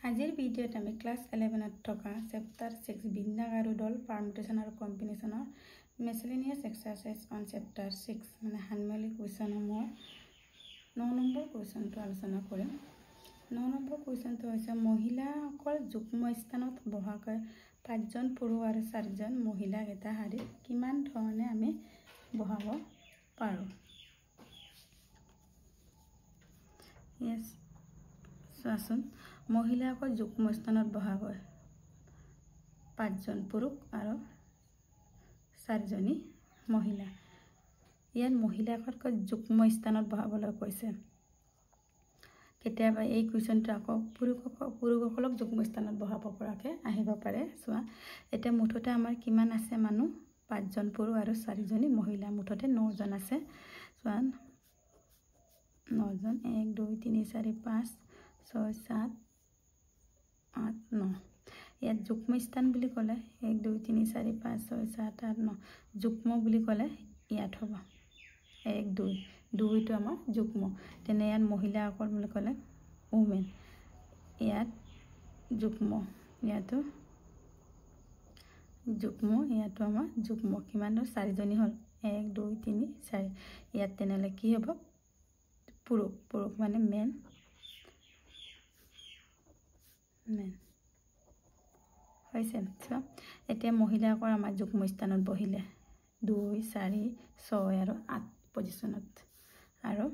আজিৰ ভিডিঅ'ত আমি ক্লাছ 11ত থকা চেপ্টাৰ 6 বিন্যাস আৰু দল পাৰমিউটেশন আৰু কম্বিনেশনৰ মিসেলেনিয়াস এক্সাৰসাইজ অন চেপ্টাৰ 6 মানে হানমেলি কুৱেশ্যনসমূহ 9 নম্বৰ কুৱেশ্যনটো আলোচনা কৰিম। 9 নম্বৰ কুৱেশ্যনটো হৈছে মহিলাসকল যুগ্ম স্থানত বহাকৈ 5জন পুৰুষ আৰু 4জন মহিলাক এটা শাৰীত কিমান ধৰণে আমি বহাব পাৰোঁ। yes চোৱাচোন মহিলাসকল যুগ্ম স্থানত বহাকৈ 5জন পুৰুষ আৰু 4জনী মহিলা। ইয়াত মহিলাসকলক যুগ্ম স্থানত বহাবলৈ কৈছে। কেতিয়াবা এই কুৱেশ্যনটো আকৌ পুৰুষসকলক যুগ্ম স্থানত বহাব পৰাকৈ আহিব পাৰে। চোৱা এতিয়া মুঠতে আমাৰ কিমান আছে মানুহ 5জন পুৰুষ আৰু 4জনী মহিলা, মুঠতে 9জন আছে। চোৱা 9জন 1 2 3 4 5 6 7 8 9। ইয়াত যুগ্ম স্থান বুলি ক'লে 1 2 3 4 5 6 7 8 9, যুগ্ম বুলি ক'লে ইয়াত হ'ব 1 2 2টো আমাৰ যুগ্ম। তেনে ইয়াত মহিলাসকল বুলি ক'লে উমেন, ইয়াত যুগ্ম, ইয়াতো যুগ্ম, ইয়াতো আমাৰ যুগ্ম। কিমান 4জনী হ'ল 1 2 3 4। ইয়াত তেনেহ'লে কি হ'ব পুৰুষ, পুৰুষ মানে মেন হৈছে। চোৱা এতিয়া মহিলাসকল আমাৰ যুগ্ম স্থানত বহিলে 2 4 6 আৰু 8 পজিশ্যনত, আৰু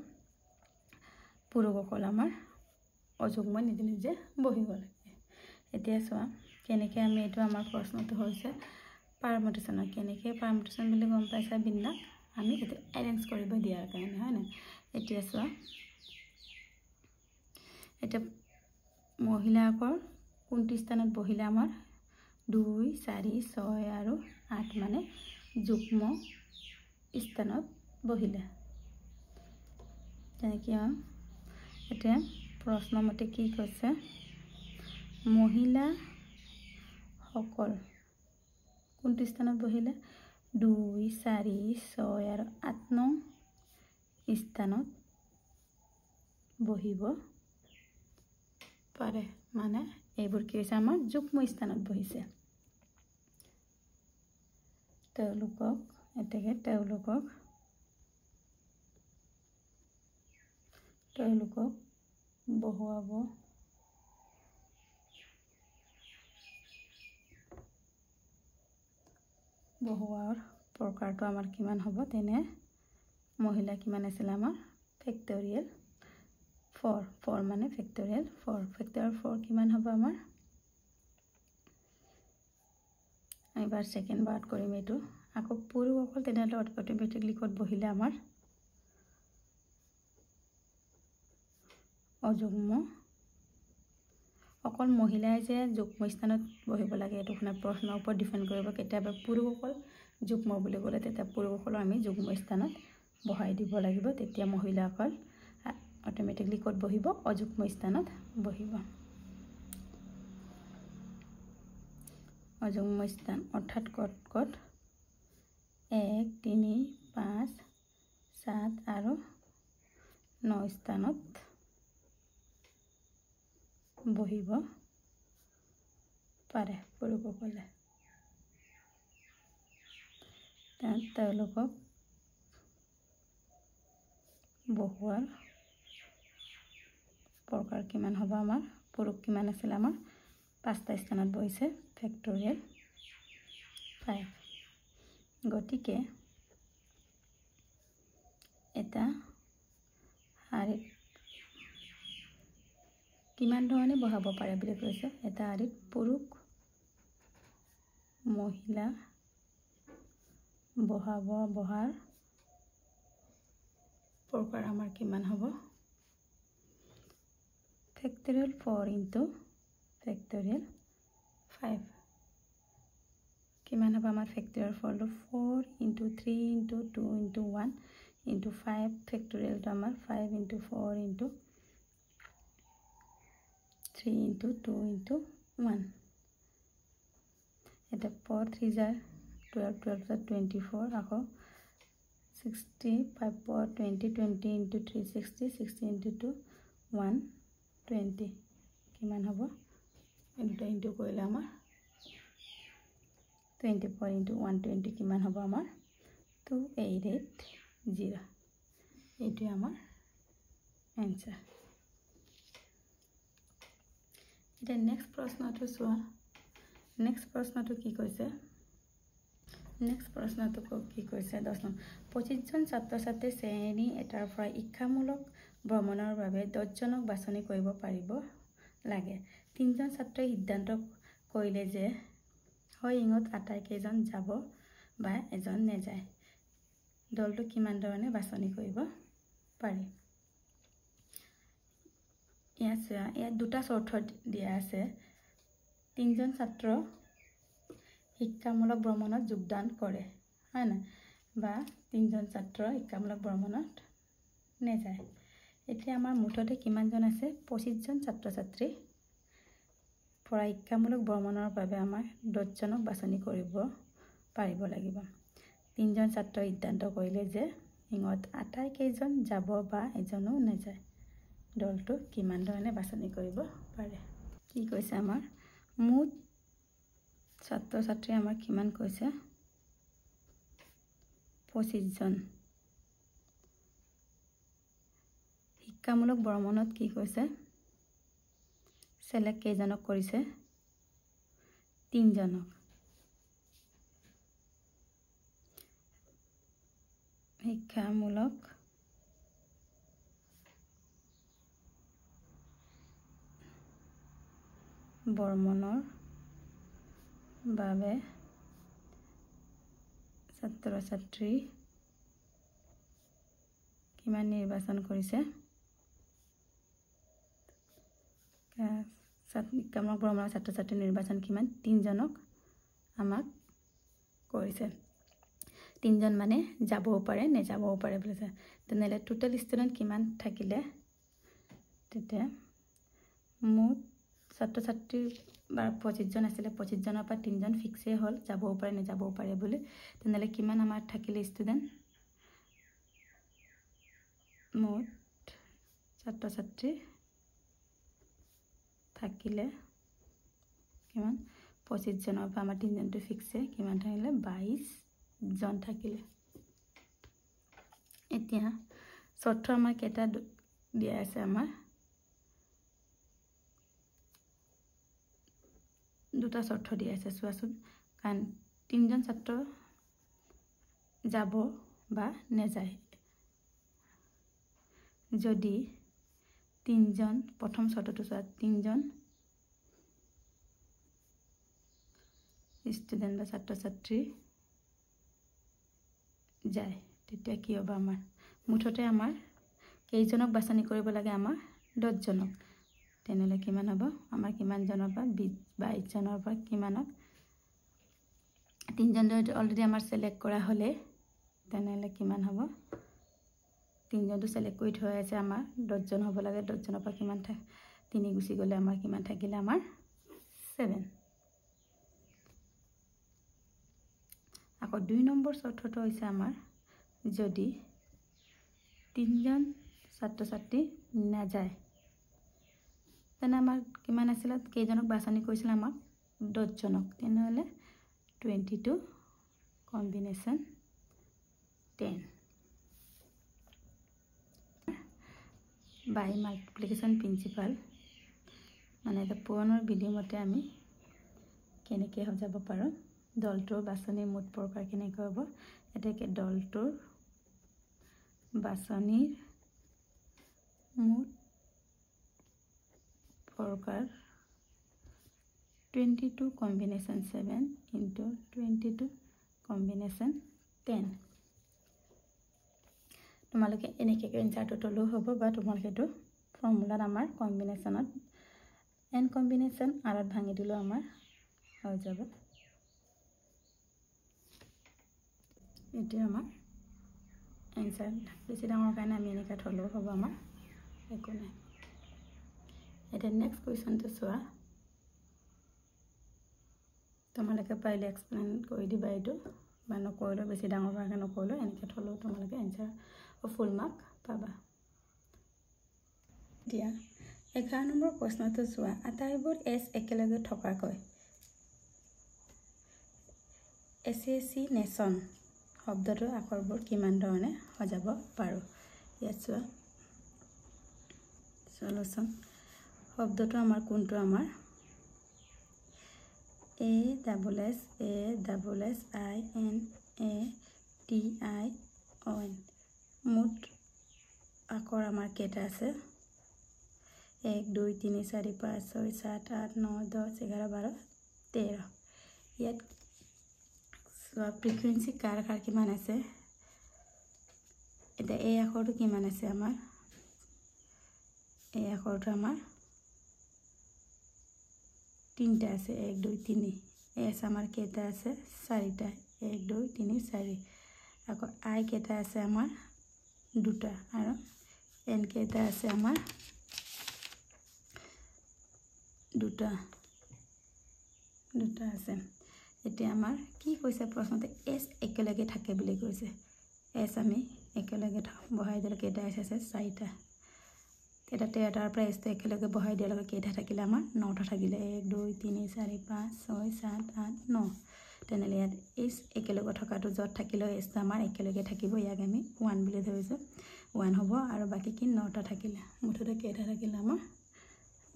পুৰুষসকল আমাৰ অযুগ্ম নিজে নিজে বহি গ'ল। এতিয়া চোৱা কেনেকৈ আমি এইটো আমাৰ প্ৰশ্নটো হৈছে পাৰমিউটেশনৰ, কেনেকৈ পাৰমিউটেশন বুলি গম পাইছা বিন্যাস আমি এইটো এৰেঞ্জ কৰিব দিয়াৰ কাৰণে, হয় নাই। এতিয়া চোৱা এতিয়া মহিলাসকল কোনটো স্থানত বহিলে আমাৰ 2 4 6 আৰু 8 মানে যুগ্ম স্থানত বহিলে। তেনেকৈ এতিয়া প্ৰশ্নমতে কি কৈছে মহিলাসকল কোনটো স্থানত বহিলে 2 4 6 আৰু 8 নং স্থানত বহিব পাৰে। মানে এইবোৰ কি হৈছে আমাৰ যুগ্ম স্থানত বহিছে। তেওঁলোকক বহোৱাৰ প্ৰকাৰটো আমাৰ কিমান হ'ব। তেনে মহিলা কিমান আছিল আমাৰ ফেক্টৰিয়েল 4 মানে ফেক্টৰিয়েল 4 কিমান হ'ব আমাৰ। এবাৰ সেকেন্ড বাৰত কৰিম এইটো। আকৌ পুৰুষসকল তেনেহ'লে অট'মেটিকলি ক'ত বহিলে আমাৰ অযুগ্ম। অকল মহিলাই যে যুগ্ম স্থানত বহিব লাগে এইটো শুনা প্ৰশ্নৰ ওপৰত ডিপেণ্ড কৰিব। কেতিয়াবা পুৰুষসকল যুগ্ম বুলি ক'লে তেতিয়া পুৰুষসকলক আমি যুগ্ম স্থানত বহাই দিব লাগিব, তেতিয়া মহিলাসকল অট'মেটিকলি ক'ত বহিব অযুগ্ম স্থানত বহিব। অযুগ্ম স্থান অৰ্থাৎ ক'ত 1 3 5 7 আৰু 9 স্থানত বহিব পাৰে পুৰুষসকলে। তেওঁলোকক বহোৱাৰ প্ৰকাৰ কিমান হ'ব আমাৰ। পুৰুষ কিমান আছিল আমাৰ 5টা স্থানত বহিছে ফেক্টৰিয়েল 5। গতিকে এটা শাৰীত কিমান ধৰণে বহাব পাৰে বুলি কৈছে। এটা শাৰীত পুৰুষ মহিলা বহাৰ প্ৰকাৰ আমাৰ কিমান হ'ব ফেক্টৰিয়েল 4 ইনটু ফেক্টৰিয়েল 5 কিমান হ'ব আমাৰ factorial 4 into 3 into 2 into 1 into 5 ফেক্টৰিয়েলটো আমাৰ 5 ইনটু 4 ইনটু 3 ইনটু 2 ইনটু 1। এটা 4 3 যায় 12 24 আকৌ 60 5 20 20 ইনটু 3 60 60 ইনটু 2 120 কিমান হ'ব দুটা ইনটু কৰিলে আমাৰ 24 ইনটু 120 কিমান হ'ব আমাৰ 2880 এইটো আমাৰ এনসাৰ এটা নেক্সট প্ৰশ্নটো চোৱা নেক্সট প্ৰশ্নটো কি কৈছে নেক্সট প্ৰশ্নটো কি কৈছে 10 নম্বৰ 25 জন ছাত্ৰ-ছাত্ৰী শ্ৰেণী এটাৰ পৰা শিক্ষামূলক ভ্ৰমণৰ বাবে 10 জনক বাছনি কৰিব পাৰিব লাগে 3 জন ছাত্ৰই সিদ্ধান্ত কৰিলে যে হয় ইংত আটাইকেইজন যাব বা এজন নেযায় দলটো কিমান ধৰণে বাছনি কৰিব পাৰি ইয়াত দুটা চৰ্ত দিয়া আছে 3 জন ছাত্ৰ শিক্ষামূলক ভ্ৰমণত যোগদান কৰে হয় না বা 3 জন ছাত্ৰ শিক্ষামূলক ভ্ৰমণত নেযায় এতিয়া আমাৰ মুঠতে কিমান জন আছে 25 জন ছাত্ৰ-ছাত্ৰী পৰা শিক্ষামূলক ভ্ৰমণৰ বাবে আমাৰ 10 জনক বাছনি কৰিব পাৰিব লাগিব 3 জন ছাত্ৰ সিদ্ধান্ত কৰিলে যে ইংত আটাইকেইজন যাব বা এজনো নেযায় দলটো কিমান ধৰণে বাছনি কৰিব পাৰে কি কৈছে আমাৰ মুঠ ছাত্ৰ-ছাত্ৰী আমাৰ কিমান কৈছে 25 জন শিক্ষামূলক ভ্ৰমণত কি কৈছে সিলেক্ট কেইজনক কৰিছে 3 জনক শিক্ষামূলক ভ্ৰমণৰ বাবে ছাত্ৰ-ছাত্ৰী কিমান নিৰ্বাচন কৰিছে শিক্ষামূলক ভ্ৰমণৰ ছাত্ৰ-ছাত্ৰী নিৰ্বাচন কিমান 3 জনক আমাক কৰিছে 3 জন মানে যাবও পাৰে নেযাবও পাৰে বুলিছে তেনেহলে টোটাল ষ্টুডেন্ট কিমান থাকিলে তেতিয়া মুঠ ছাত্ৰ-ছাত্ৰী 25 জন আছিল 25 জনৰ পৰা 3 জন ফিক্সে হল যাবও পাৰে নেযাবও পাৰে বুলি তেনেহলে কিমান আমাৰ থাকিলে ষ্টুডেন্ট মুঠ ছাত্ৰ-ছাত্ৰী থাকিলে কিমান 25 জনৰ পৰা আমাৰ 3 জনটো ফিক্সে কিমান থাকিলে 22 জন থাকিলে এতিয়া চৰ্ত আমাৰ কেটা দিয়া আছে আমাৰ দুটা চৰ্ত দিয়া আছে চোৱাচোন কাৰণ 3 জন ছাত্ৰ যাব বা নেযায় যদি 3 জন প্ৰথম চৰ্তটো চোৱা 3 জন ষ্টুডেন্ট বা ছাত্ৰ-ছাত্ৰী যায় তেতিয়া কি হ'ব আমাৰ মুঠতে আমাৰ কেইজনক বাছনি কৰিব লাগে আমাৰ 10 জনক তেনেহলে কিমান হ'ব আমাৰ কিমান জনৰ পৰা 22 জনৰ পৰা কিমানক 3 জন অলৰেডি আমাৰ সিলেক্ট কৰা হলে তেনেহলে কিমান হ'ব 3 জনটো সিলেক্ট কৰি থোৱা আছে আমাৰ 10 জন হ'ব লাগে 10 জনৰ পৰা কিমান 3 গুছি গলে আমাৰ কিমান থাকিলে আমাৰ 7 আকৌ 2 নম্বৰ চৰ্তটো হৈছে আমাৰ যদি 3 জন ছাত্ৰ-ছাত্ৰী নাযায় তেনে আমাৰ কিমান আছিল কেইজনক বাছনি কৰিছিল আমাক 10 জনক তেনেহলে 22 কম্বিনেশন 10 বাই মাল্টিপ্লিকেশন প্ৰিন্সিপাল মানে এটা পুৰণৰ বিধি মতে আমি কেনেকৈ সজাব পাৰো দলটোৰ বাছনি মুঠ প্ৰকাৰ কেনেকৈ হ'ব এটাকে দলটোৰ বাছনিৰ মুঠ প্ৰকাৰ 22 কম্বিনেশন 7 into 22 কম্বিনেশন 10 তোমালোকে এনেকৈ এনসাৰটো তলো হ'ব বা তোমালোকে তো ফৰ্মুলাত আমাৰ কম্বিনেশনত n কম্বিনেশন আৰত ভাঙি দিলো আমাৰ হৈ যাব এটি আমাৰ এনসাৰ বেছি ডাঙৰ কাৰণে আমি এনেকৈ থলো হ'ব আমাৰ একো নাই এটা নেক্সট কোৱেশ্চনটো চোৱা তোমালোকে পাৰিলে এক্সপ্লেইন কৰি দিবা এইটো বা নকৰিলে বেছি ডাঙৰ কাৰণে নকৰিলে এনেকৈ থলো তোমালোকে এনসাৰ ফুল মাৰ্ক পাবা দিয়া 11 নম্বৰ প্ৰশ্নটো চোৱা আটাইবোৰ এছ একেলগে থকাকৈ এছএসি নেশ্যন শব্দটোৰ আখৰবোৰ কিমান ধৰণে সজাব পাৰো ইয়াত চোৱা সলিউশন শব্দটো আমাৰ কোনটো আমাৰ A double S I N A T I O N মুঠ আখৰ আমাৰ কেইটা আছে 1 2 3 4 5 6 7 8 9 10 11 12 13 ইয়াত ফ্ৰিকুৱেন্সি কাৰ কিমান আছে এটা এই আখৰটো কিমান আছে আমাৰ এই আখৰটো আমাৰ তিনটা আছে 1 2 3 এস আমাৰ কেইটা আছে চাৰিটা 1 2 3 4 আকৌ আই কেইটা আছে আমাৰ দুটা আৰু এন কেইটা আছে আমাৰ দুটা আছে এতিয়া আমাৰ কি কৈছে প্ৰশ্নতে এস একেলগে থাকে বুলি কৈছে এস আমি একেলগে বহাই দিলে কেইটা আছে চাৰিটা এটা এটাৰ পৰা এস একেলগে বহাই দিলে কেইটা থাকিলে আমাৰ 9টা থাকিলে 1 2 3 4 5 6 7 8 9 তেনেলে ইয়াত এস একেলগে থকাটো যত থাকিলে এস আমাৰ একেলগে থাকিব ইয়াক আমি 1 বুলি ধৰিছো 1 হ'ব আৰু বাকি কি 9টা থাকিলে মুঠতে কেইটা থাকিলে আমাৰ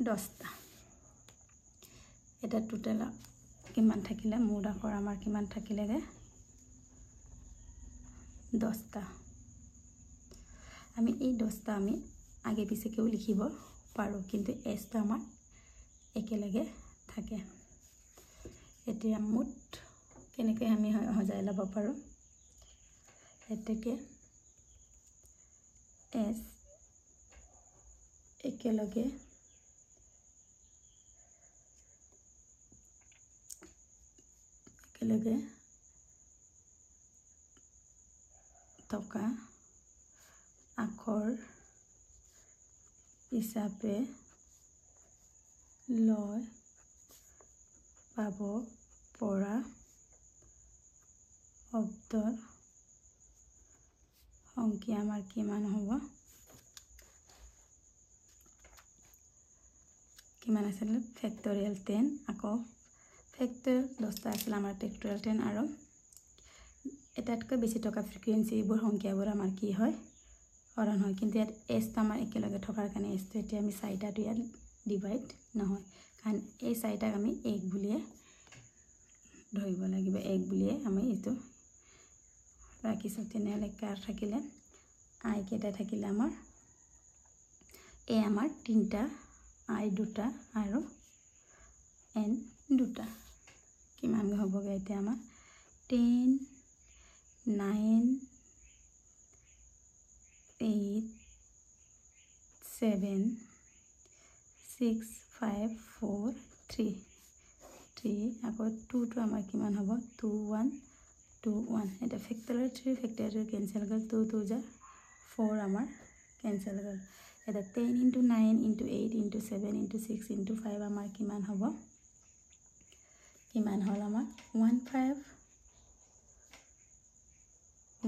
10টা এটা টোটাল কিমান থাকিলে মুঠ আখৰ আমাৰ কিমান থাকিলেগে 10টা আমি এই 10টা আমি আগে পিছে কেও লিখিব পাৰো কিন্তু এসটা আমাৰ একেলগে থাকে এতিয়া মুঠ কেনেকৈ আমি সজাই লব পাৰো এতেকে এস একেলগে থকা আখৰ হিচাপে লয় পাব পৰা শব্দৰ সংখ্যা আমাৰ কিমান হ'ব কিমান আছিল ফেক্টৰিয়েল 10 আকৌ ফেক্টৰ 10টা আছিল আমাৰ ফেক্টৰিয়েল 10 আৰু এটাতকৈ বেছি থকা ফ্ৰিকুৱেন্সি এইবোৰ সংখ্যাবোৰ আমাৰ কি হয় হৰণ হয় কিন্তু ইয়াত এসটা আমাৰ একেলগে থকাৰ কাৰণে এসটো এতিয়া আমি 4টাটো ইয়াত ডিভাইড নহয় কাৰণ এই 4টাক আমি 1 বুলিয়ে ধৰিব লাগিব 1 বুলিয়ে আমি ইটো ৰাখিছো তেনেহলে কাৰ থাকিলে আই কেইটা থাকিলে আমাৰ এ আমাৰ 3টা আই 2টা আৰু এন 2টা কিমান হ'বগে এতিয়া আমাৰ 10 9 8 7 6 5 4 3 আকৌ 2 টো আমাৰ কিমান হ'ব 2 1 2 1 এটা ফেক্টৰিয়েল 3 ফেক্টৰিয়েল কেনসেল গল 2 2 যা 4 আমাৰ কেনসেল গল এটা 10 into 9 into 8 into 7 into 6 into 5 আমাৰ কিমান হ'ব কিমান হল আমাৰ 15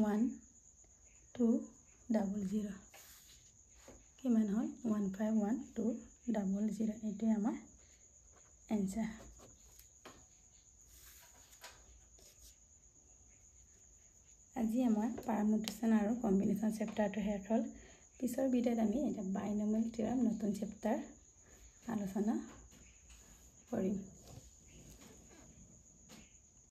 1 2 00 কিমান হল 151200 এটো আমাৰ आंसर আজি আমাৰ পাৰমুটেশন আৰু কম্বিনেশন চেপ্টাৰটো শেষ হ'ল পিছৰ ভিডিঅ'ত আমি এটা বাইনমিয়েল থিওৰাম নতুন চেপ্টাৰ আলোচনা কৰিম